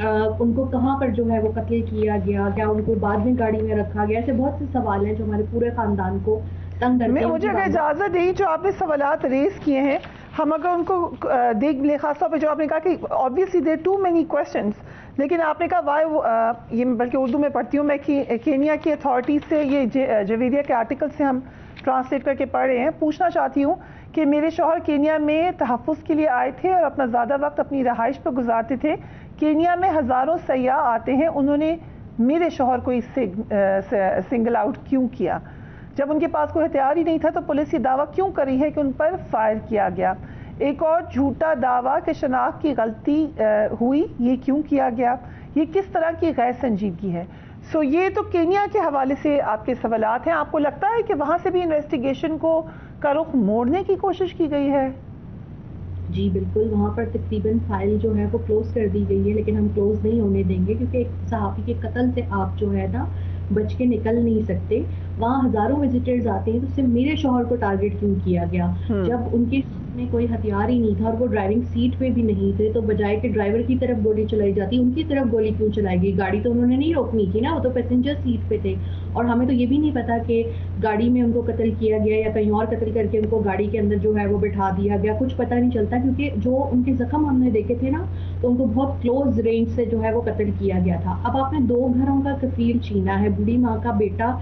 ان کو کہاں پر جو ہے وہ قتل کیا گیا, کیا ان کو بعد میں گاڑی میں رکھا گیا, ایسے بہت سے سوال ہیں جو ہمارے پورے خاندان کو تنگ کرتے ہیں. مجھے اگر اجازت دیں, جو آپ نے سوالات ریز کیے ہیں ہم اگر ان کو دیکھ لیں, خاص طور پہ جو آپ نے کہا کہ obviously there are too many questions, لیکن آپ نے کہا وائی, یہ بلکہ اردو میں پڑھتی ہوں میں, کینیا کی اتھارٹیز سے یہ جویریہ کے آرٹیکل سے ہم ٹرانسلیٹ کر کے پڑھ رہے ہیں. پوچھنا چاہتی ہوں کہ میرے شوہر کینیا میں تحفظ کے لیے آئے تھے اور اپنا زیادہ وقت اپنی رہائش پر گزارتے تھے. کینیا میں ہزاروں سیاح آتے ہیں, انہوں نے میرے شوہر کو اس سے سنگل آؤٹ کیوں کیا؟ جب ان کے پاس کوئی ہتھیار ہی نہیں تھا تو پولیس یہ دعویٰ کیوں کری ہے کہ ان پر فائر کیا گیا؟ ایک اور جھوٹا دعویٰ کہ شناخت کی غلطی ہوئی, یہ کیوں کیا گیا؟ یہ کس طرح کی غیر سنجیدگی ہے؟ سو یہ تو کینیا کے حوالے سے آپ کے سوالات ہیں. آپ کو لگتا ہے کہ وہاں سے بھی انویسٹیگیشن کا رخ موڑنے کی کوشش کی گئی ہے؟ جی بالکل, وہاں پر تقریباً فائل جو ہے وہ کلوز کر دی گئی ہے, لیکن ہم کلوز نہیں ہونے دیں گے کیونکہ ایک صحافی کے قتل سے آپ جو ہے نا بچ کے نکل نہیں سکتے. وہاں ہزاروں وزٹرز آتے ہیں, تو صرف میرے شوہر کو ٹارگٹ کیوں کیا گیا جب ان کے میں کوئی ہتھیار ہی نہیں تھا اور وہ ڈرائیونگ سیٹ پہ بھی نہیں تھے؟ تو بجائے کہ ڈرائیور کی طرف گولی چلائی جاتی, ان کی طرف گولی کیوں چلائی گئی؟ گاڑی تو انہوں نے نہیں روکنی تھی نا, وہ تو پیسنجر سیٹ پہ تھے. اور ہمیں تو یہ بھی نہیں پتا کہ گاڑی میں ان کو قتل کیا گیا یا کہیں اور قتل کر کے ان کو گاڑی کے اندر جو ہے وہ بٹھا دیا گیا, کچھ پتہ نہیں چلتا. کیونکہ جو ان کے زخم ہم نے دیکھے تھے نا, تو ان کو بہت کلوز رینج سے جو ہے وہ قتل کیا گیا تھا. اب آپ نے 2 گھروں کا کفیل چھینا ہے, بوڑھی ماں کا بیٹا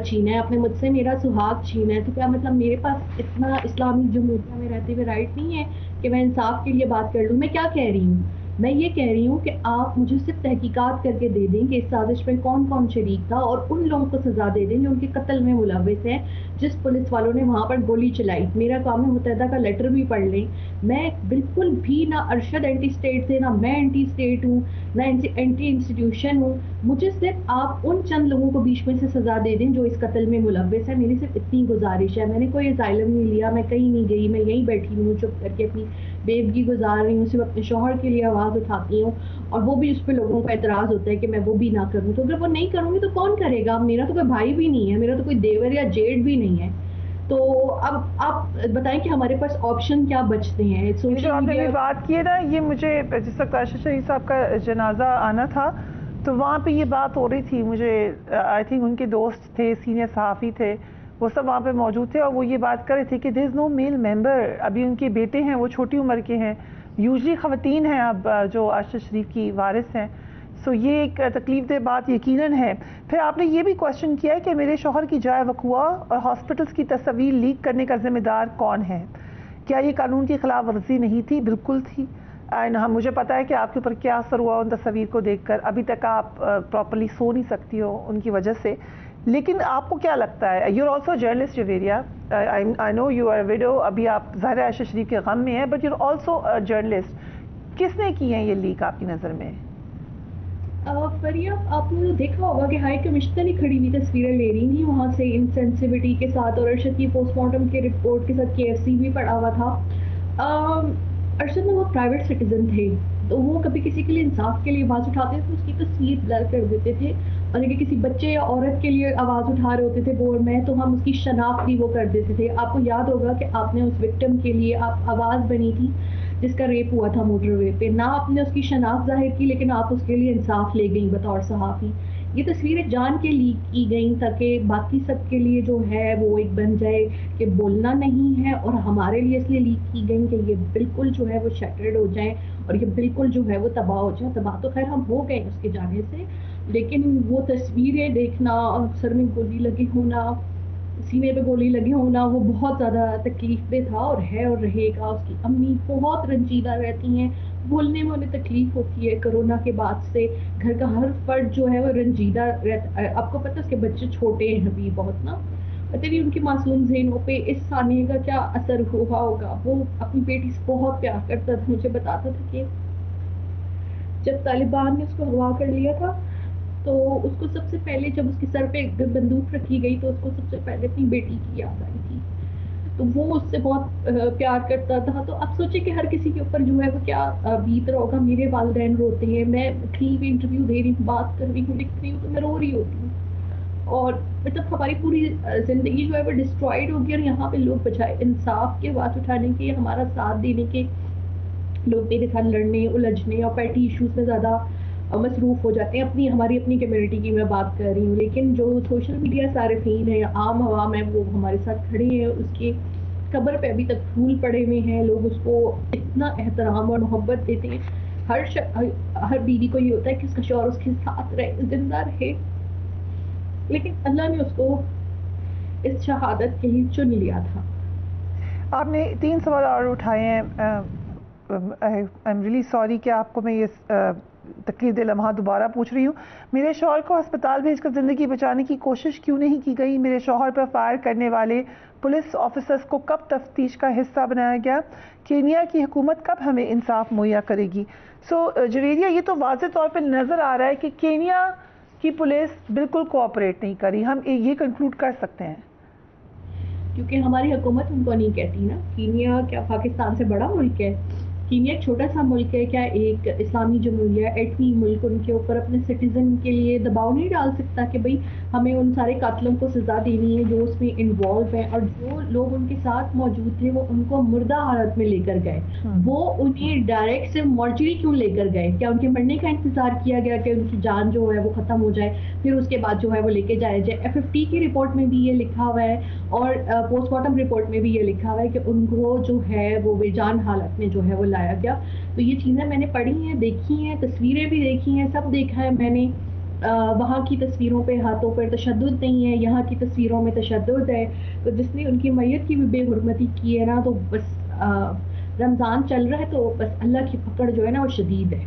چھینا ہے, آپ نے مجھ سے میرا سہاگ چھینا ہے. تو کیا مطلب میرے پاس اتنا اسلامی جمہوریہ میں رہتے ہوئے رائٹ نہیں ہے کہ میں انصاف کے لیے بات کر لوں؟ میں کیا کہہ رہی ہوں؟ میں یہ کہہ رہی ہوں کہ آپ مجھے صرف تحقیقات کر کے دے دیں کہ اس سازش میں کون کون شریک تھا, اور ان لوگوں کو سزا دے دیں جو ان کے قتل میں ملوث ہیں, جس پولیس والوں نے وہاں پر گولی چلائی. میرا اقوام متحدہ کا لیٹر بھی پڑھ لیں. میں بالکل بھی نہ ارشد اینٹی اسٹیٹ تھے, نہ میں اینٹی اسٹیٹ ہوں, نہ اینٹی انسٹیٹیوشن ہوں. مجھے صرف آپ ان چند لوگوں کو بیچ میں سے سزا دے دیں جو اس قتل میں ملوث ہے. میری صرف اتنی گزارش ہے. میں نے کوئی اسائلم نہیں لیا, میں کہیں نہیں گئی, میں یہیں بیٹھی ہوں چپ کر کے اپنی بیوگی گزار رہی ہوں, صرف اپنے شوہر کے لیے آواز اٹھاتی ہوں, اور وہ بھی اس پہ لوگوں کا اعتراض ہوتا ہے کہ میں وہ بھی نہ کروں. تو اگر وہ نہیں کروں گی تو کون کرے گا؟ میرا تو کوئی بھائی بھی نہیں ہے, میرا تو کوئی دیور یا جیٹ بھی نہیں ہے. تو اب آپ بتائیں کہ ہمارے پاس آپشن کیا بچتے ہیں؟ جو آپ نے بات کی ہے نا, یہ مجھے جس وقت عاشق شریف صاحب کا جنازہ آنا تھا تو وہاں پہ یہ بات ہو رہی تھی. مجھے آئی تھنک ان کے دوست تھے, سینئر صحافی تھے, وہ سب وہاں پہ موجود تھے, اور وہ یہ بات کر رہے تھے کہ دیر از نو میل ممبر. ابھی ان کے بیٹے ہیں, وہ چھوٹی عمر کے ہیں, یوزلی خواتین ہیں اب جو عاشق شریف کی وارث ہیں. سو یہ ایک تکلیف دہ بات یقیناً ہے. پھر آپ نے یہ بھی کوشچن کیا ہے کہ میرے شوہر کی جائے وقوع اور ہاسپٹلس کی تصاویر لیک کرنے کا ذمہ دار کون ہے؟ کیا یہ قانون کی خلاف ورزی نہیں تھی؟ بالکل تھی. مجھے پتا ہے کہ آپ کے اوپر کیا اثر ہوا ان تصاویر کو دیکھ کر. ابھی تک آپ پراپرلی سو نہیں سکتی ہو ان کی وجہ سے. لیکن آپ کو کیا لگتا ہے؟ You are also journalist Javeria, I know you are widow, ابھی آپ ظاہر عاشق شریف کے غم میں ہیں, but you are also journalist. کس نے کی ہیں یہ لیک آپ کی نظر میں؟ فریہ, آپ نے دیکھا ہوگا کہ ہائی کمشنر ہی کھڑی ہوئی تصویریں لے رہی تھیں وہاں سے انسینسیوٹی کے ساتھ, اور ارشد کی پوسٹ مارٹم کے رپورٹ کے ساتھ KFC بھی پڑا ہوا تھا. ارشد میں وہ پرائیویٹ سٹیزن تھے, تو وہ کبھی کسی کے لیے انصاف کے لیے آواز اٹھاتے تھے تو اس کی تصویر بلر کر دیتے تھے, اور اگر کسی بچے یا عورت کے لیے آواز اٹھا رہے ہوتے تھے بور میں تو ہم اس کی شناخت بھی وہ کر دیتے تھے. آپ کو یاد ہوگا کہ آپ نے اس وکٹم کے لیے آپ آواز بنی تھی جس کا ریپ ہوا تھا موٹر وے پہ, نہ آپ نے اس کی شناخت ظاہر کی لیکن آپ اس کے لیے انصاف لے گئیں بطور صحافی. یہ تصویریں جان کے لیک کی گئیں تاکہ باقی سب کے لیے جو ہے وہ ایک بن جائے کہ بولنا نہیں ہے, اور ہمارے لیے اس لیے لیک کی گئیں کہ یہ بالکل جو ہے وہ شیٹرڈ ہو جائیں اور یہ بالکل جو ہے وہ تباہ ہو جائیں. تباہ تو خیر ہم ہو گئے اس کے جانے سے, لیکن وہ تصویریں دیکھنا, سر میں گولی لگی ہونا, سینے پہ گولی لگی ہونا, وہ بہت زیادہ تکلیف دہ تھا اور ہے اور رہے گا. اس کی امی بہت رنجیدہ رہتی ہیں, بولنے میں انہیں تکلیف ہوتی ہے. کرونا کے بعد سے گھر کا ہر فرد جو ہے وہ رنجیدہ رہتا ہے. آپ کو پتہ اس کے بچے چھوٹے ہیں ابھی بہت نا, پتہ نہیں ان کی معصوم ذہنوں پہ اس سانحے کا کیا اثر ہوا ہوگا. وہ اپنی بیٹی سے بہت پیار کرتا تھا, مجھے بتاتا تھا کہ جب طالبان نے اس کو اغوا کر لیا تھا تو اس کو سب سے پہلے جب اس کے سر پہ بندوق رکھی گئی تو اس کو سب سے پہلے اپنی بیٹی کی یاد آئی تھی. تو وہ اس سے بہت پیار کرتا تھا. تو اب سوچیں کہ ہر کسی کے اوپر جو ہے وہ کیا بیت رہا ہوگا. میرے والدین روتے ہیں, میں کہیں بھی انٹرویو دے رہی ہوں, بات کر رہی ہوں, لکھ رہی ہوں تو میں رو رہی ہوتی ہوں, اور مطلب ہماری پوری زندگی جو ہے وہ ڈسٹرائڈ ہوگی. اور یہاں پہ لوگ بجائے انصاف کے آواز اٹھانے کے, ہمارا ساتھ دینے کے, لوگ میرے ساتھ لڑنے, الجھنے اور پیٹی ایشوز میں زیادہ مصروف ہو جاتے ہیں. ہماری اپنی کمیونٹی کی میں بات کر رہی ہوں, لیکن جو سوشل میڈیا صارفین ہیں, عام عوام ہے, وہ ہمارے ساتھ کھڑے ہیں. اس کی قبر پہ ابھی تک پھول پڑے ہوئے ہیں, لوگ اس کو اتنا احترام اور محبت دیتے ہیں. ہر بیوی کو یہ ہوتا ہے کہ اس کا شوہر اس کے ساتھ رہے, زندہ رہے, لیکن اللہ نے اس کو اس شہادت کے لیے چن لیا تھا. آپ نے 3 سوال اور اٹھائے ہیں. آئی ایم ریئلی سوری کہ آپ کو میں یہ تکلیف دہ لمحہ دوبارہ پوچھ رہی ہوں. میرے شوہر کو ہسپتال بھیج کر زندگی بچانے کی کوشش کیوں نہیں کی گئی؟ میرے شوہر پر فائر کرنے والے پولیس آفیسرز کو کب تفتیش کا حصہ بنایا گیا؟ کینیا کی حکومت کب ہمیں انصاف مہیا کرے گی؟ جویریہ, یہ تو واضح طور پہ نظر آ رہا ہے کہ کینیا کی پولیس بالکل کوآپریٹ نہیں کری. ہم یہ کنکلوڈ کر سکتے ہیں کیونکہ ہماری حکومت ان کو نہیں کہتی نا. کینیا کیا پاکستان سے بڑا ملک ہے؟ کینیا ایک چھوٹا سا ملک ہے. کیا ایک اسلامی جمہوریہ ایٹمی ملک ان کے اوپر اپنے سٹیزن کے لیے دباؤ نہیں ڈال سکتا کہ بھئی ہمیں ان سارے قاتلوں کو سزا دینی ہے جو اس میں انوالو ہیں, اور جو لوگ ان کے ساتھ موجود تھے وہ ان کو مردہ حالت میں لے کر گئے, وہ انہیں ڈائریکٹ سے مارچری کیوں لے کر گئے؟ کیا ان کے مرنے کا انتظار کیا گیا کہ ان کی جان جو ہے وہ ختم ہو جائے, پھر اس کے بعد جو ہے وہ لے کے جایا جائے؟ FFT کی رپورٹ میں بھی یہ لکھا ہوا ہے اور پوسٹ مارٹم رپورٹ میں بھی یہ لکھا ہوا ہے کہ ان کو جو ہے وہ بے جان حالت میں جو ہے وہ لایا گیا. تو یہ چیزیں میں نے پڑھی ہیں, دیکھی ہیں, تصویریں بھی دیکھی ہیں, سب دیکھا ہے میں نے. وہاں کی تصویروں پہ ہاتھوں پر تشدد نہیں ہے, یہاں کی تصویروں میں تشدد ہے. تو جس نے ان کی میت کی بھی بے حرمتی کی ہے نا, تو بس رمضان چل رہا ہے تو بس اللہ کی پکڑ جو ہے نا وہ شدید ہے.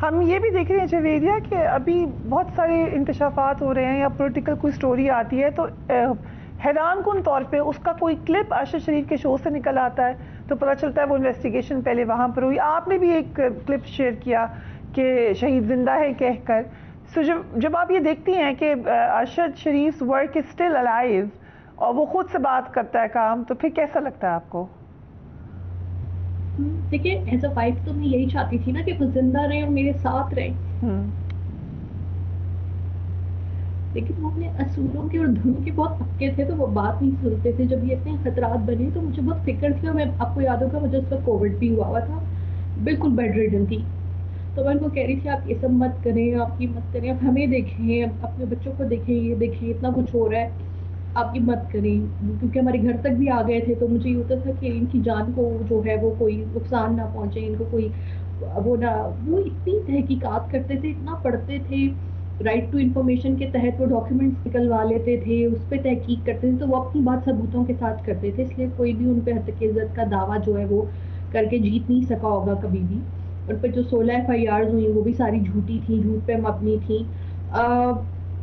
ہم یہ بھی دیکھ رہے ہیں جویریہ کہ ابھی بہت سارے انکشافات ہو رہے ہیں یا پولیٹیکل کوئی سٹوری آتی ہے تو حیران کن طور پہ اس کا کوئی کلپ ارشد شریف کے شو سے نکل آتا ہے تو پتہ چلتا ہے وہ انویسٹیگیشن پہلے وہاں پر ہوئی. آپ نے بھی ایک کلپ شیئر کیا کہ شہید زندہ ہے کہہ کر. جب آپ یہ دیکھتی ہیں کہ ارشد شریف ورک از اسٹل الائیو اور وہ خود سے بات کرتا ہے کام, تو پھر کیسا لگتا ہے آپ کو؟ دیکھیے ایز اے وائف تو میں یہی چاہتی تھی نا کہ وہ زندہ رہیں اور میرے ساتھ رہیں, لیکن وہ اپنے اصولوں کے اور دھنوں کے بہت پکے تھے تو وہ بات نہیں سنتے تھے. جب یہ اتنے خطرات بنے تو مجھے بہت فکر تھی, اور میں آپ کو یاد ہوگا مجھے اس وقت کووڈ بھی ہوا تھا, بالکل بیڈ ریڈن تھی. تو میں ان کو کہہ رہی تھی آپ یہ سب مت کریں, آپ کی مت کریں, آپ ہمیں دیکھیں, اپنے بچوں کو دیکھیں, یہ دیکھیں اتنا کچھ ہو رہا ہے, آپ کی مت کریں. کیونکہ ہمارے گھر تک بھی آ گئے تھے تو مجھے یہ ہوتا تھا کہ ان کی جان کو جو ہے وہ کوئی نقصان نہ پہنچے, ان کو کوئی وہ اتنی تحقیقات کرتے تھے, اتنا پڑھتے تھے, رائٹ ٹو انفارمیشن کے تحت وہ ڈاکیومنٹس نکلوا لیتے تھے, اس پہ تحقیق کرتے تھے, تو وہ اپنی بات ثبوتوں کے ساتھ کرتے تھے. اس لیے کوئی بھی ان پہ حق عزت کا دعویٰ جو ہے وہ کر کے جیت نہیں سکا ہوگا کبھی بھی. اور پھر جو 16 FIRs ہوئی وہ بھی ساری جھوٹی تھیں, جھوٹ پہ مبنی تھیں.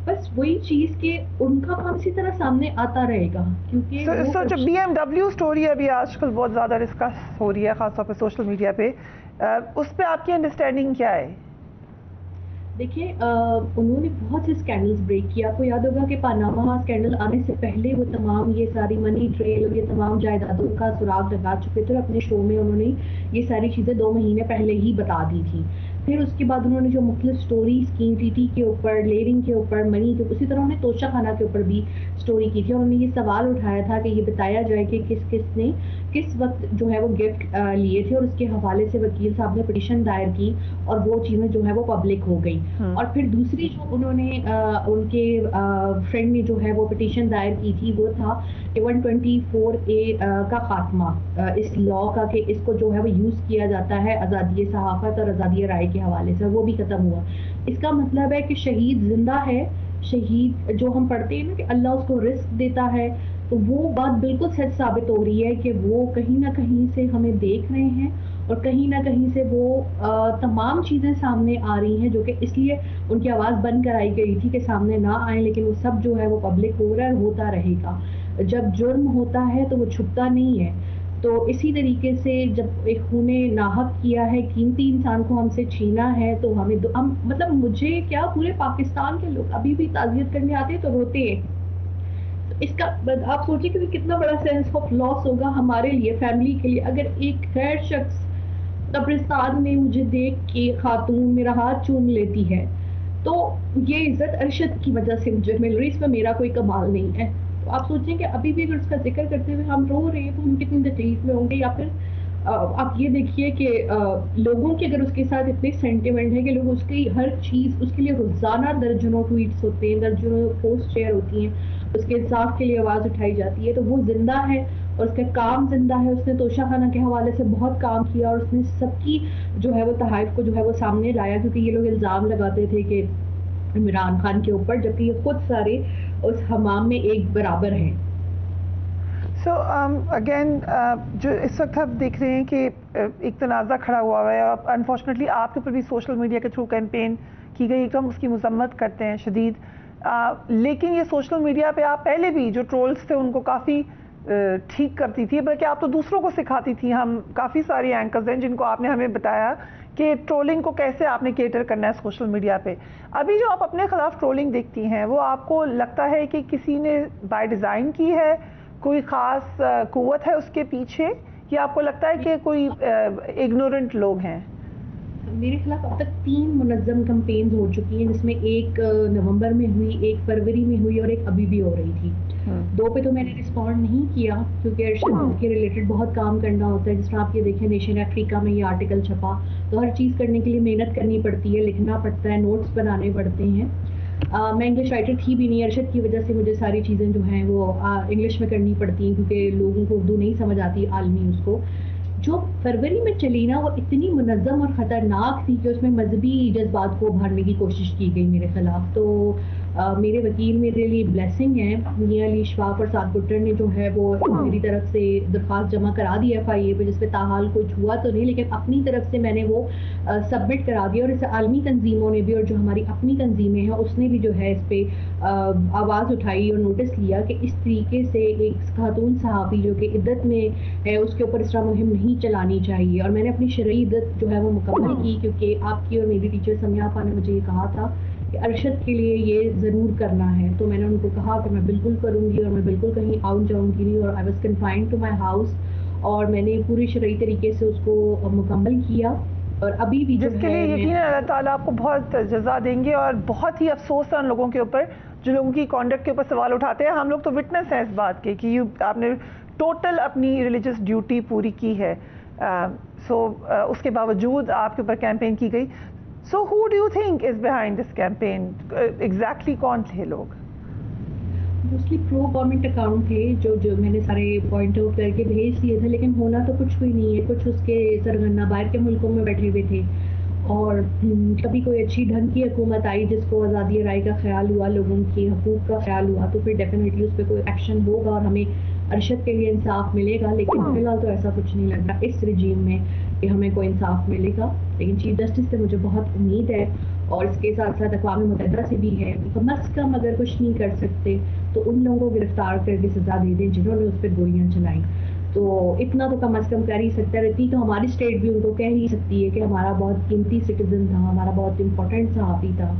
بس وہی چیز کہ ان کا کام اسی طرح سامنے آتا رہے گا. کیونکہ جو BMW اسٹوری ابھی آج کل بہت زیادہ ڈسکس ہو رہی ہے خاص طور پہ سوشل میڈیا پہ, اس پہ آپ کی انڈرسٹینڈنگ کیا ہے؟ دیکھیے انہوں نے بہت سے اسکینڈلز بریک کیا. آپ کو یاد ہوگا کہ پاناما اسکینڈل آنے سے پہلے وہ تمام یہ ساری منی ٹریل اور یہ تمام جائیدادوں کا سراغ لگا چکے تھے, اور اپنے شو میں انہوں نے یہ ساری چیزیں 2 مہینے پہلے ہی بتا دی تھی. پھر اس کے بعد انہوں نے جو مختلف سٹوریز کی, TT کے اوپر, لیرنگ کے اوپر, منی کے اوپر, اسی طرح انہوں نے توشہ خانہ کے اوپر بھی سٹوری کی تھی. اور انہوں نے یہ سوال اٹھایا تھا کہ یہ بتایا جائے کہ کس نے کس وقت جو ہے وہ گفٹ لیے تھے, اور اس کے حوالے سے وکیل صاحب نے پٹیشن دائر کی اور وہ چیزیں جو ہے وہ پبلک ہو گئی. اور پھر دوسری جو انہوں نے ان کے فرینڈ نے جو ہے وہ پٹیشن دائر کی تھی وہ تھا کہ 124A کا خاتمہ اس لا کا, کہ اس کو جو ہے وہ یوز کیا جاتا ہے آزادی صحافت اور آزادی رائے کے حوالے سے, وہ بھی ختم ہوا. اس کا مطلب ہے کہ شہید زندہ ہے. شہید جو ہم پڑھتے ہیں نا کہ اللہ اس کو رزق دیتا ہے, تو وہ بات بالکل سچ ثابت ہو رہی ہے کہ وہ کہیں نہ کہیں سے ہمیں دیکھ رہے ہیں, اور کہیں نہ کہیں سے وہ تمام چیزیں سامنے آ رہی ہیں, جو کہ اس لیے ان کی آواز بند کرائی گئی تھی کہ سامنے نہ آئیں, لیکن وہ سب جو ہے وہ پبلک ہو رہا ہے اور ہوتا رہے گا. جب جرم ہوتا ہے تو وہ چھپتا نہیں ہے. تو اسی طریقے سے جب ایک خون ناحق کیا ہے, قیمتی انسان کو ہم سے چھینا ہے, تو ہمیں مطلب مجھے کیا پورے پاکستان کے لوگ ابھی بھی تعزیت کرنے آتے ہیں تو روتے ہیں. اس کا آپ سوچیں کہ کتنا بڑا سینس آف لاس ہوگا ہمارے لیے, فیملی کے لیے, اگر ایک غیر شخص قبرستان میں مجھے دیکھ کے خاتون میرا ہاتھ چوم لیتی ہے, تو یہ عزت ارشد کی وجہ سے مجھے مل رہی, اس میں میرا کوئی کمال نہیں ہے. تو آپ سوچیں کہ ابھی بھی اگر اس کا ذکر کرتے ہوئے ہم رو رہے ہیں تو ہم کتنی تکلیف میں ہوں گے, یا پھر آپ یہ دیکھیے کہ لوگوں کے اگر اس کے ساتھ اتنے سینٹیمنٹ ہے کہ لوگ اس کی ہر چیز اس کے لیے روزانہ درجنوں ٹویٹس ہوتے ہیں، درجنوں پوسٹ شیئر ہوتی ہیں، اس کے انصاف کے لیے آواز اٹھائی جاتی ہے، تو وہ زندہ ہے اور اس کا کام زندہ ہے. اس نے توشہ خانہ کے حوالے سے بہت کام کیا اور اس نے سب کی جو ہے وہ تحائف کو جو ہے وہ سامنے لایا، کیونکہ یہ لوگ الزام لگاتے تھے کہ عمران خان کے اوپر، جبکہ یہ خود سارے اس حمام میں ایک برابر ہیں. سو اگین جو اس وقت آپ دیکھ رہے ہیں کہ ایک تنازع کھڑا ہوا ہے، اور انفارچونیٹلی آپ کے اوپر بھی سوشل میڈیا کے تھرو کیمپین کی گئی، ایک تو ہم اس کی مذمت کرتے ہیں شدید، لیکن یہ سوشل میڈیا پہ آپ پہلے بھی جو ٹرولز تھے ان کو کافی ٹھیک کرتی تھی، بلکہ آپ تو دوسروں کو سکھاتی تھی. ہم کافی ساری اینکرز ہیں جن کو آپ نے ہمیں بتایا کہ ٹرولنگ کو کیسے آپ نے کیٹر کرنا ہے سوشل میڈیا پہ. ابھی جو آپ اپنے خلاف ٹرولنگ دیکھتی ہیں وہ آپ کو لگتا ہے کہ کسی نے بائی ڈیزائن کی ہے، کوئی خاص قوت ہے اس کے پیچھے، یا آپ کو لگتا ہے کہ کوئی اگنورنٹ لوگ ہیں؟ میرے خلاف اب تک 3 منظم کمپینز ہو چکی ہیں، جس میں ایک نومبر میں ہوئی، ایک فروری میں ہوئی اور ایک ابھی بھی ہو رہی تھی. 2 پہ تو میں نے رسپونڈ نہیں کیا کیونکہ ارشد کے ریلیٹڈ بہت کام کرنا ہوتا ہے. جس طرح آپ یہ دیکھیں نیشن افریقہ میں یہ آرٹیکل چھپا، تو ہر چیز کرنے کے لیے محنت کرنی پڑتی ہے، لکھنا پڑتا ہے، نوٹس بنانے پڑتے ہیں. میں انگلش رائٹر تھی بھی نہیں، ارشد کی وجہ سے مجھے ساری چیزیں جو ہیں وہ انگلش میں کرنی پڑتی ہیں کیونکہ لوگوں کو اردو نہیں سمجھ آتی عالمی اس کو. جو فروری میں چلی نا وہ اتنی منظم اور خطرناک تھی کہ اس میں مذہبی جذبات کو ابھارنے کی کوشش کی گئی میرے خلاف. تو میرے وکیل میرے لیے بلیسنگ ہیں، میاں علی اشفاق اور سعد بٹر نے جو ہے وہ میری طرف سے درخواست جمع کرا دی FIA پہ، جس پہ تاحال کچھ ہوا تو نہیں، لیکن اپنی طرف سے میں نے وہ سبمٹ کرا دیا. اور اس عالمی تنظیموں نے بھی اور جو ہماری اپنی تنظیمیں ہیں اس نے بھی جو ہے اس پہ آواز اٹھائی اور نوٹس لیا کہ اس طریقے سے ایک خاتون صحافی جو کہ عدت میں ہے اس کے اوپر اس طرح مہم نہیں چلانی چاہیے. اور میں نے اپنی شرعی عدت جو ہے وہ مکمل کی، کیونکہ آپ کی اور میری ٹیچر سمیہ آپا نے مجھے یہ کہا تھا کہ ارشد کے لیے یہ ضرور کرنا ہے. تو میں نے ان کو کہا کہ میں بالکل کروں گی اور میں بالکل کہیں آؤٹ جاؤں گی نہیں. اور I was confined to my house اور میں نے پوری شرعی طریقے سے اس کو مکمل کیا. اور ابھی بھی جس کے لیے یقیناً اللہ تعالیٰ آپ کو بہت جزا دیں گے. اور بہت ہی افسوس ہے ان لوگوں کے اوپر جو لوگوں کی کانڈکٹ کے اوپر سوال اٹھاتے ہیں. ہم لوگ تو وٹنس ہیں اس بات کے کہ آپ نے ٹوٹل اپنی ریلیجس ڈیوٹی پوری کی ہے. اس کے باوجود آپ کے اوپر کیمپین کی گئی. So who do you think is behind this campaign? Exactly کون تھے لوگ؟ موسٹلی پرو گورنمنٹ اکاؤنٹ تھے جو میں نے سارے پوائنٹ آؤٹ کر کے بھیج دیے تھے، لیکن ہونا تو کچھ بھی نہیں ہے. کچھ اس کے سرگنا باہر کے ملکوں میں بیٹھے ہوئے تھے، اور کبھی کوئی اچھی ڈھنگ کی حکومت آئی جس کو آزادی رائے کا خیال ہوا، لوگوں کے حقوق کا خیال ہوا، تو پھر ڈیفینیٹلی اس پہ کوئی ایکشن ہوگا اور ہمیں ارشد کے لیے انصاف ملے گا. لیکن فی الحال تو ایسا کچھ نہیں لگ رہا اس رجیم میں کہ ہمیں کوئی انصاف ملے گا. لیکن چیف جسٹس سے مجھے بہت امید ہے، اور اس کے ساتھ ساتھ اقوام متحدہ سے بھی ہے. کم از کم اگر کچھ نہیں کر سکتے تو ان لوگوں کو گرفتار کر کے سزا دے دیں جنہوں نے اس پہ گولیاں چلائیں. تو اتنا تو کم از کم کر ہی سکتا ہے. اتنی تو ہماری اسٹیٹ بھی ان کو کہہ ہی سکتی ہے کہ ہمارا بہت قیمتی سٹیزن تھا، ہمارا بہت امپورٹنٹ صحافی تھا.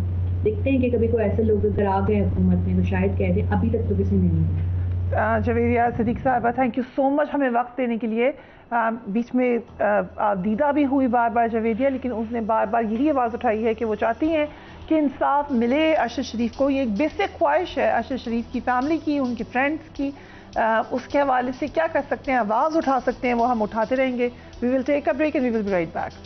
دیکھتے ہیں کہ کبھی کوئی ایسے لوگ اگر آ گئے حکومت میں تو شاید کہہ دیں. ابھی تک تو کسی نے نہیں. جویریہ صدیق صاحبہ، تھینک یو سو مچ ہمیں وقت دینے کے لیے. بیچ میں دیدہ بھی ہوئی بار بار جویریہ، لیکن اس نے بار بار یہی آواز اٹھائی ہے کہ وہ چاہتی ہیں کہ انصاف ملے ارشد شریف کو. یہ ایک بیسک خواہش ہے ارشد شریف کی فیملی کی، ان کے فرینڈس کی. اس کے حوالے سے کیا کر سکتے ہیں، آواز اٹھا سکتے ہیں، وہ ہم اٹھاتے رہیں گے. We will take a break and we will be right back.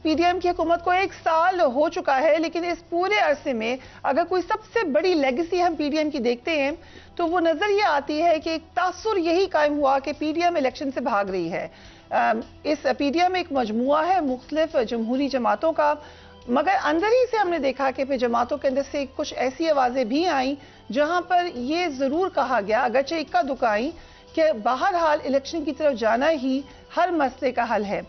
P D M کی حکومت کو 1 سال ہو چکا ہے، لیکن اس پورے عرصے میں اگر کوئی سب سے بڑی لیگیسی ہم پی ڈی ایم کی دیکھتے ہیں تو وہ نظر یہ آتی ہے کہ ایک تاثر یہی قائم ہوا کہ پی ڈی ایم الیکشن سے بھاگ رہی ہے. اس پی ڈی ایم ایک مجموعہ ہے مختلف جمہوری جماعتوں کا، مگر اندر ہی سے ہم نے دیکھا کہ پھر جماعتوں کے اندر سے کچھ ایسی آوازیں بھی آئیں جہاں پر یہ ضرور کہا گیا، اگرچہ اکا دکا آئیں، کہ بہرحال الیکشن کی طرف جانا ہی ہر مسئلے کا حل ہے.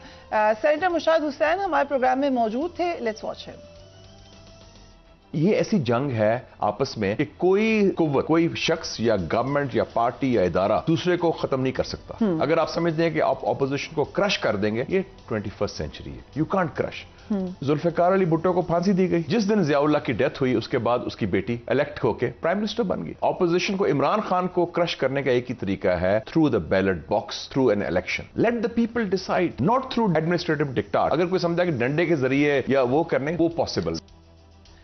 سینیٹر مشاہد حسین ہمارے پروگرام میں موجود تھے. لیٹس واچ ہم. یہ ایسی جنگ ہے آپس میں کہ کوئی قوت، کوئی شخص یا گورنمنٹ یا پارٹی یا ادارہ دوسرے کو ختم نہیں کر سکتا. اگر آپ سمجھتے ہیں کہ آپ اپوزیشن کو کرش کر دیں گے، یہ 21st سینچری ہے. یو کانٹ کرش. ذوالفقار علی بھٹو کو پھانسی دی گئی. جس دن ضیاء اللہ کی ڈیتھ ہوئی اس کے بعد اس کی بیٹی الیکٹ ہو کے پرائم منسٹر بن گئی. اپوزیشن کو، عمران خان کو کرش کرنے کا ایک ہی طریقہ ہے، through the ballot box, through an election. Let the people decide, not through administrative diktat. اگر کوئی سمجھا کہ ڈنڈے کے ذریعے یا وہ کرنے، وہ پاسبل.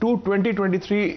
2023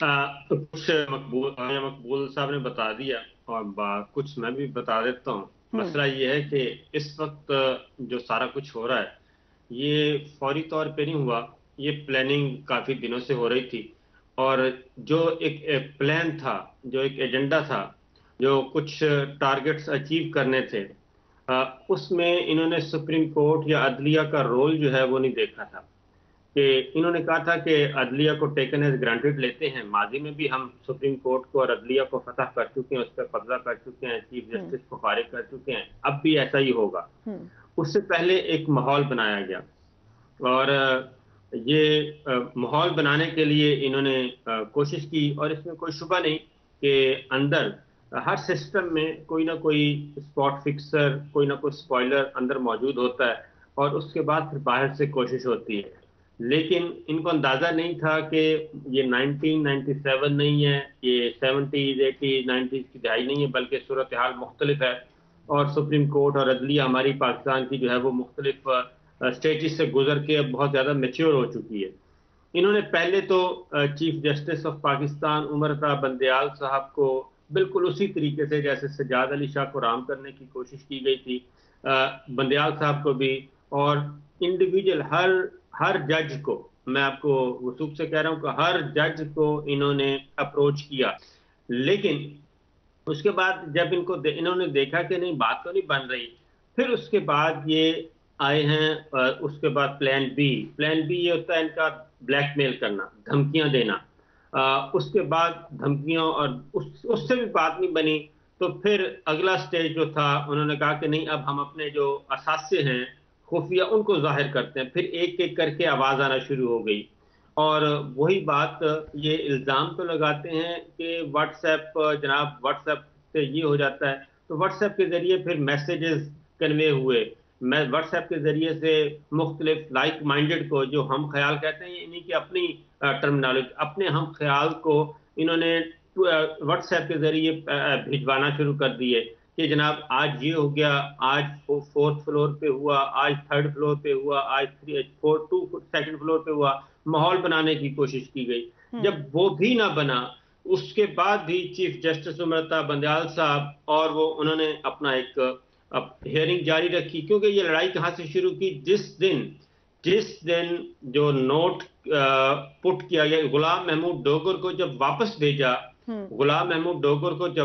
کچھ مقبول صاحب نے بتا دیا اور کچھ میں بھی بتا دیتا ہوں. مسئلہ یہ ہے کہ اس وقت جو سارا کچھ ہو رہا ہے یہ فوری طور پہ نہیں ہوا، یہ پلاننگ کافی دنوں سے ہو رہی تھی، اور جو ایک پلان تھا، جو ایک ایجنڈا تھا، جو کچھ ٹارگٹس اچیو کرنے تھے، اس میں انہوں نے سپریم کورٹ یا عدلیہ کا رول جو ہے وہ نہیں دیکھا تھا. کہ انہوں نے کہا تھا کہ عدلیہ کو ٹیکن ایز گرانٹیڈ لیتے ہیں، ماضی میں بھی ہم سپریم کورٹ کو اور عدلیہ کو فتح کر چکے ہیں، اس پہ قبضہ کر چکے ہیں، چیف جسٹس کو فارغ کر چکے ہیں، اب بھی ایسا ہی ہوگا. اس سے پہلے ایک ماحول بنایا گیا، اور یہ ماحول بنانے کے لیے انہوں نے کوشش کی، اور اس میں کوئی شبہ نہیں کہ اندر ہر سسٹم میں کوئی نہ کوئی اسپاٹ فکسر، کوئی نہ کوئی اسپوائلر اندر موجود ہوتا ہے، اور اس کے بعد پھر باہر سے کوشش ہوتی ہے. لیکن ان کو اندازہ نہیں تھا کہ یہ 1997 نہیں ہے، یہ 70s 80s 90s کی دہائی نہیں ہے، بلکہ صورتحال مختلف ہے، اور سپریم کورٹ اور عدلیہ ہماری پاکستان کی جو ہے وہ مختلف اسٹیجز سے گزر کے اب بہت زیادہ میچیور ہو چکی ہے. انہوں نے پہلے تو chief justice of Pakistan Umar Ata Bandial صاحب کو بالکل اسی طریقے سے جیسے سجاد علی شاہ کو رام کرنے کی کوشش کی گئی تھی، بندیال صاحب کو بھی، اور انڈیویجول ہر جج کو، میں آپ کو وثوق سے کہہ رہا ہوں کہ ہر جج کو انہوں نے اپروچ کیا. لیکن اس کے بعد جب انہوں نے دیکھا کہ نہیں بات تو نہیں بن رہی، پھر اس کے بعد یہ آئے ہیں. اس کے بعد پلان بی یہ ہوتا ہے ان کا بلیک میل کرنا، دھمکیاں دینا. اس کے بعد دھمکیاں، اور اس سے بھی بات نہیں بنی، تو پھر اگلا سٹیج جو تھا انہوں نے کہا کہ نہیں اب ہم اپنے جو اثاثے ہیں خفیہ ان کو ظاہر کرتے ہیں. پھر ایک ایک کر کے آواز آنا شروع ہو گئی، اور وہی بات یہ الزام تو لگاتے ہیں کہ واٹس ایپ، جناب واٹس ایپ سے یہ ہو جاتا ہے، تو واٹس ایپ کے ذریعے پھر میسیجز کنوے ہوئے. میں واٹس ایپ کے ذریعے سے مختلف لائک مائنڈڈ کو، جو ہم خیال کہتے ہیں، انہیں کی اپنی ٹرمنالوجی، اپنے ہم خیال کو انہوں نے واٹس ایپ کے ذریعے بھجوانا شروع کر دیے کہ جناب آج یہ ہو گیا، آج 4th فلور پہ ہوا، آج 3rd فلور پہ ہوا، آج 2nd فلور پہ ہوا. ماحول بنانے کی کوشش کی گئی. جب وہ بھی نہ بنا، اس کے بعد بھی چیف جسٹس عمر عطا بندیال صاحب اور وہ انہوں نے اپنا ایک ہیئرنگ جاری رکھی. کیونکہ یہ لڑائی کہاں سے شروع کی؟ جس دن جو نوٹ پٹ کیا گیا، غلام محمود ڈوگر کو جب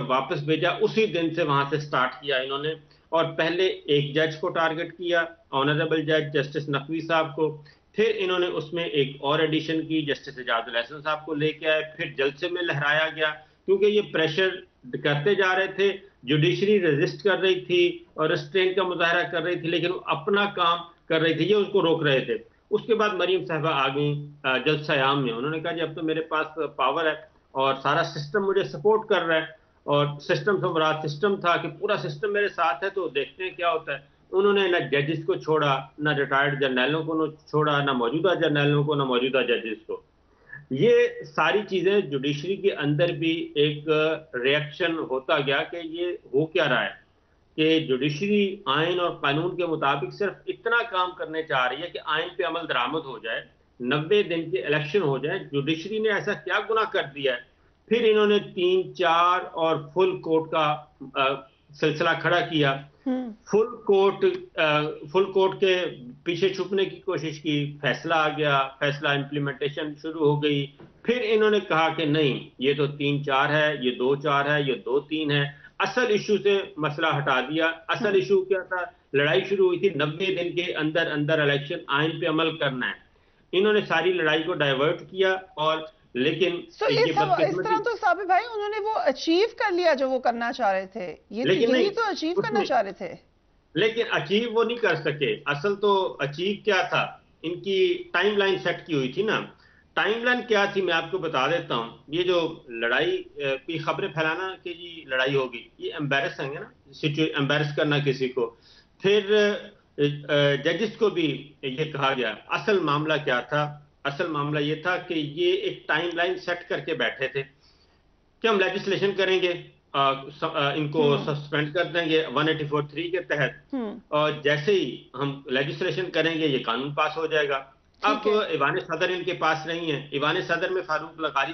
واپس بھیجا، اسی دن سے وہاں سے سٹارٹ کیا انہوں نے. اور پہلے ایک جج کو ٹارگٹ کیا، آنریبل جج جسٹس نقوی صاحب کو، پھر انہوں نے اس میں ایک اور ایڈیشن کی، جسٹس اعجاز الحسن صاحب کو لے کے آئے، پھر جلسے میں لہرایا گیا، کیونکہ یہ پریشر کرتے جا رہے تھے. جوڈیشری ریزسٹ کر رہی تھی اور ریسٹرین کا مظاہرہ کر رہی تھی، لیکن وہ اپنا کام کر رہی تھی، یہ اس کو روک رہے تھے. اس کے بعد مریم صاحبہ آ گئیں جلسہ عام میں. انہوں نے کہا جی اب تو میرے پاس پاور ہے اور سارا سسٹم مجھے سپورٹ کر رہا ہے، اور سسٹم سے مراد سسٹم تھا کہ پورا سسٹم میرے ساتھ ہے، تو دیکھتے ہیں کیا ہوتا ہے. انہوں نے نہ ججز کو چھوڑا، نہ ریٹائرڈ جرنیلوں کو چھوڑا، نہ موجودہ جرنیلوں کو، نہ موجودہ ججز کو. یہ ساری چیزیں جوڈیشری کے اندر بھی ایک ریئیکشن ہوتا گیا کہ یہ ہو کیا رہا ہے، کہ جوڈیشری آئین اور قانون کے مطابق صرف اتنا کام کرنے چاہ رہی ہے کہ آئین پہ عمل درآمد ہو جائے، 90 دن کے الیکشن ہو جائیں. جوڈیشری نے ایسا کیا گناہ کر دیا ہے؟ پھر انہوں نے 3, 4 اور فل کورٹ کا سلسلہ کھڑا کیا. فل کورٹ کے پیچھے چھپنے کی کوشش کی، فیصلہ آ گیا، فیصلہ امپلیمنٹیشن شروع ہو گئی. پھر انہوں نے کہا کہ نہیں یہ تو 3-4 ہے، یہ 2-4 ہے، یہ 2-3 ہے. اصل ایشو سے مسئلہ ہٹا دیا. اصل ایشو کیا تھا؟ لڑائی شروع ہوئی تھی 90 دن کے اندر الیکشن، آئین پہ عمل کرنا ہے. انہوں نے ساری لڑائی کو ڈائیورٹ کیا، اور لیکن اس طرح تو صابر بھائی انہوں نے وہ اچیو کر لیا جو وہ کرنا چاہ رہے تھے. یہی تو اچیو کرنا چاہ رہے تھے، لیکن اچیو وہ نہیں کر سکے. اصل تو اچیو کیا تھا؟ ان کی ٹائم لائن سیٹ کی ہوئی تھی نا. ٹائم لائن کیا تھی میں آپ کو بتا دیتا ہوں. یہ جو لڑائی کی خبریں پھیلانا کہ جی لڑائی ہوگی، یہ ایمبیرس ہے نا، ایمبیرس کرنا کسی کو. پھر ججز کو بھی یہ کہا گیا. اصل معاملہ کیا تھا؟ اصل معاملہ یہ تھا کہ یہ ایک ٹائم لائن سیٹ کر کے بیٹھے تھے کہ ہم لیجسلیشن کریں گے، ان کو سسپینڈ کر دیں گے 184(3) کے تحت، اور جیسے ہی ہم لیجسلیشن کریں گے یہ قانون پاس ہو جائے گا. اب ایوان صدر ان کے پاس نہیں ہے. ایوان صدر میں فاروق لغاری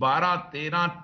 12-13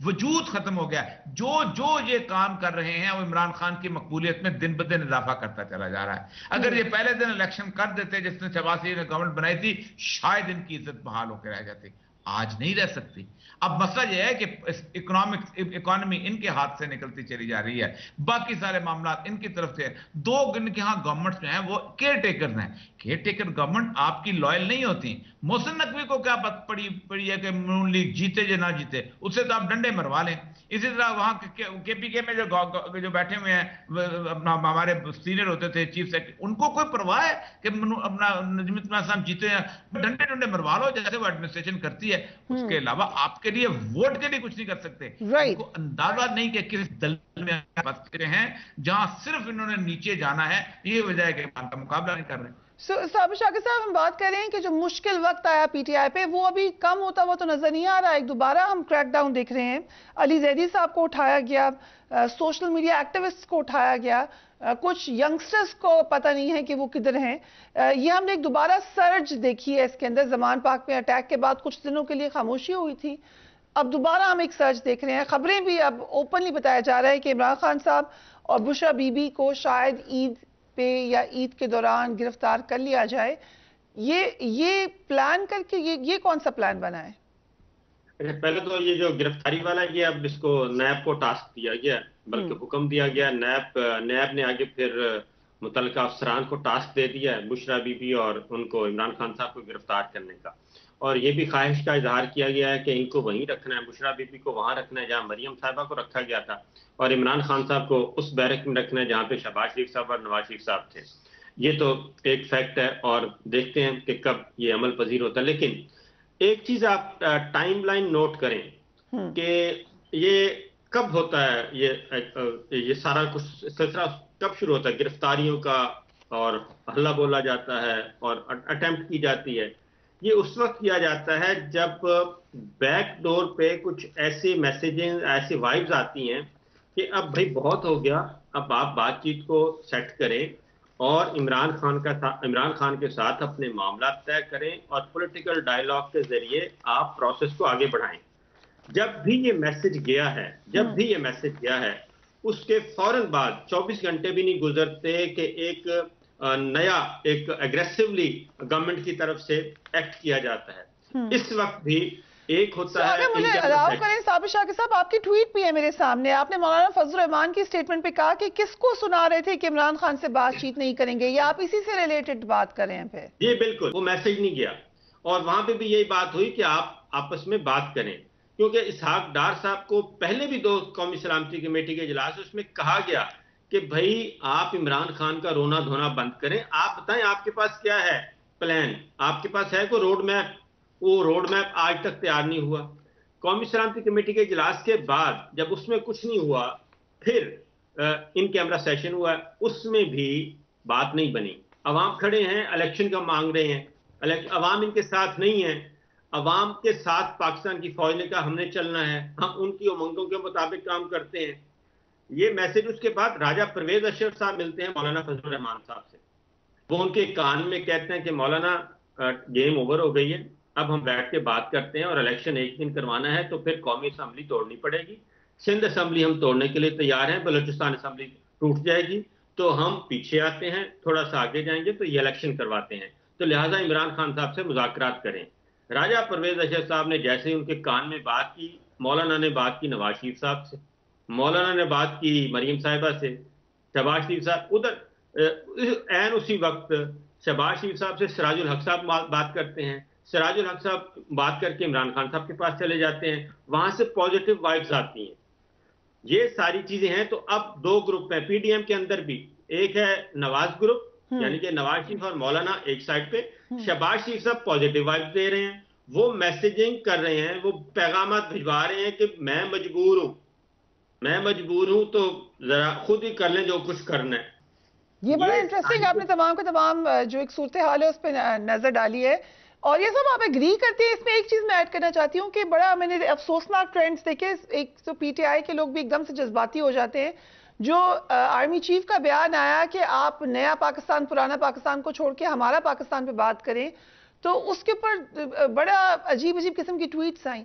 وجود ختم ہو گیا ہے. جو یہ کام کر رہے ہیں وہ عمران خان کی مقبولیت میں دن بدن اضافہ کرتا چلا جا رہا ہے. اگر یہ پہلے دن الیکشن کر دیتے جس نے شہباز شریف نے گورنمنٹ بنائی تھی, شاید ان کی عزت بحال ہو کے رہ جاتی. آج نہیں رہ سکتی. اب مسئلہ یہ ہے کہ اکانومی ان کے ہاتھ سے نکلتی چلی جا رہی ہے, باقی سارے معاملات ان کی طرف سے. دو ان کے ہاں گورنمنٹ جو ہیں وہ کیئر ٹیکرز ہیں. کیئر ٹیکر گورنمنٹ آپ کی لائل نہیں ہوتی. محسن نقوی کو کیا بات پڑی ہے کہ نون لیگ جیتے یا نہ جیتے, اس سے تو آپ ڈنڈے مروا لیں. اسی طرح وہاں کے پی کے میں جو بیٹھے ہوئے ہیں اپنا ہمارے سینئر ہوتے تھے چیف سیکرٹری, ان کو کوئی پرواہ ہے کہ اپنا نجم الاسلام جیتے ہیں؟ ڈنڈے ڈنڈے مروا لو جیسے وہ ایڈمنسٹریشن کرتی ہے. اس کے علاوہ آپ کے لیے ووٹ کے لیے کچھ نہیں کر سکتے. ان کو اندازہ نہیں کہ کس دل میں پھنسے ہیں جہاں صرف انہوں نے نیچے جانا ہے. یہ وجہ ہے کہ کا مقابلہ نہیں کر رہے ہیں. صابر شاکر صاحب, ہم بات کر رہے ہیں کہ جو مشکل وقت آیا پی ٹی آئی پہ وہ ابھی کم ہوتا ہوا تو نظر نہیں آ رہا. ایک دوبارہ ہم کریک ڈاؤن دیکھ رہے ہیں. علی زیدی صاحب کو اٹھایا گیا, سوشل میڈیا ایکٹیوسٹ کو اٹھایا گیا, کچھ ینگسٹرز کو پتہ نہیں ہے کہ وہ کدھر ہیں. یہ ہم نے ایک دوبارہ سرج دیکھی ہے اس کے اندر. زمان پاک میں اٹیک کے بعد کچھ دنوں کے لیے خاموشی ہوئی تھی, اب دوبارہ ہم ایک سرج دیکھ رہے ہیں. خبریں بھی اب اوپنلی بتایا جا رہا ہے کہ عمران خان صاحب اور بشرا بی بی کو شاید عید پہ یا عید کے دوران گرفتار کر لیا جائے. یہ پلان کر کے یہ کون سا پلان بنا ہے؟ پہلے تو یہ جو گرفتاری والا یہ اب اس کو نیب کو ٹاسک دیا گیا, بلکہ حکم دیا گیا. نیب نے آگے پھر متعلقہ افسران کو ٹاسک دے دیا ہے بشرا بی بی اور ان کو عمران خان صاحب کو گرفتار کرنے کا. اور یہ بھی خواہش کا اظہار کیا گیا ہے کہ ان کو وہیں رکھنا ہے, بشرا بی بی کو وہاں رکھنا ہے جہاں مریم صاحبہ کو رکھا گیا تھا, اور عمران خان صاحب کو اس بیرک میں رکھنا ہے جہاں پہ شہباز شریف صاحب اور نواز شریف صاحب تھے. یہ تو ایک فیکٹ ہے اور دیکھتے ہیں کہ کب یہ عمل پذیر ہوتا ہے. لیکن ایک چیز آپ ٹائم لائن نوٹ کریں کہ یہ کب ہوتا ہے, یہ سارا کچھ سلسلہ کب شروع ہوتا ہے گرفتاریوں کا, اور ہلہ بولا جاتا ہے اور اٹیمپٹ کی جاتی ہے. یہ اس وقت کیا جاتا ہے جب بیک ڈور پہ کچھ ایسے میسیجز, ایسی وائبز آتی ہیں کہ اب بھائی بہت ہو گیا, اب آپ بات چیت کو سیٹ کریں اور عمران خان کے ساتھ اپنے معاملات طے کریں اور پولیٹیکل ڈائیلاگ کے ذریعے آپ پروسیس کو آگے بڑھائیں. جب بھی یہ میسج گیا ہے اس کے فوراً بعد 24 گھنٹے بھی نہیں گزرتے کہ ایک نیا ایگریسولی گورنمنٹ کی طرف سے ایکٹ کیا جاتا ہے. اس وقت بھی ایک ہوتا ہے. مجھے الاؤ کریں صابر شاکر صاحب, آپ کی ٹویٹ بھی ہے میرے سامنے. آپ نے مولانا فضل الرحمان کی سٹیٹمنٹ پہ کہا کہ کس کو سنا رہے تھے کہ عمران خان سے بات چیت نہیں کریں گے, یا آپ اسی سے ریلیٹڈ بات کر رہے ہیں پھر؟ جی بالکل, وہ میسج نہیں گیا اور وہاں پہ بھی یہی بات ہوئی کہ آپ آپس میں بات کریں, کیونکہ اسحاق ڈار صاحب کو پہلے بھی 2 قومی سلامتی کمیٹی کے اجلاس اس میں کہا گیا کہ بھائی آپ عمران خان کا رونا دھونا بند کریں, آپ بتائیں آپ کے پاس کیا ہے پلان, آپ کے پاس ہے کوئی روڈ میپ. وہ روڈ میپ آج تک تیار نہیں ہوا. قومی سلامتی کمیٹی کے اجلاس کے بعد جب اس میں کچھ نہیں ہوا, پھر ان کیمرہ سیشن ہوا, اس میں بھی بات نہیں بنی. عوام کھڑے ہیں, الیکشن کا مانگ رہے ہیں, عوام ان کے ساتھ نہیں ہے. عوام کے ساتھ پاکستان کی فوج نے کہا ہم نے چلنا ہے, ہم ان کی امنگوں کے مطابق کام کرتے ہیں. یہ میسج اس کے بعد راجہ پرویز اشرف صاحب ملتے ہیں مولانا فضل الرحمان صاحب سے. وہ ان کے کان میں کہتے ہیں کہ مولانا گیم اوور ہو گئی ہے, اب ہم بیٹھ کے بات کرتے ہیں اور الیکشن ایک دن کروانا ہے تو پھر قومی اسمبلی توڑنی پڑے گی. سندھ اسمبلی ہم توڑنے کے لیے تیار ہیں, بلوچستان اسمبلی ٹوٹ جائے گی تو ہم پیچھے آتے ہیں, تھوڑا سا آگے جائیں گے تو یہ الیکشن کرواتے ہیں, تو لہٰذا عمران خان صاحب سے مذاکرات کریں. راجہ پرویز اشرف صاحب نے جیسے ہی ان کے کان میں بات کی, مولانا نے بات کی نواز شریف صاحب سے, مولانا نے بات کی مریم صاحبہ سے, شہباز شریف صاحب ادھر عین اسی وقت شہباز شریف صاحب سے سراج الحق صاحب بات کرتے ہیں. سراج الحق صاحب بات کر کے عمران خان صاحب کے پاس چلے جاتے ہیں, وہاں سے پازیٹیو وائبز آتی ہیں. یہ ساری چیزیں ہیں. تو اب 2 گروپ ہیں پی ڈی ایم کے اندر بھی, ایک ہے نواز گروپ یعنی کہ نواز شریف اور مولانا ایک سائڈ پہ, شہباز شریف صاحب پازیٹیو وائبز دے رہے ہیں, وہ میسیجنگ کر رہے ہیں, وہ پیغامات بھجوا رہے ہیں کہ میں مجبور ہوں تو ذرا خود ہی کر لیں جو کچھ کرنا ہے. یہ بڑا انٹرسٹنگ آپ نے تمام کے تمام جو ایک صورتحال ہے اس پہ نظر ڈالی ہے, اور یہ سب آپ ایگری کرتے ہیں. اس میں ایک چیز میں ایڈ کرنا چاہتی ہوں کہ بڑا میں نے افسوسناک ٹرینڈز دیکھے. ایک تو پی ٹی آئی کے لوگ بھی ایک دم سے جذباتی ہو جاتے ہیں. جو آرمی چیف کا بیان آیا کہ آپ نیا پاکستان پرانا پاکستان کو چھوڑ کے ہمارا پاکستان پہ بات کریں, تو اس کے اوپر بڑا عجیب قسم کی ٹویٹس آئیں.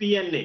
PNA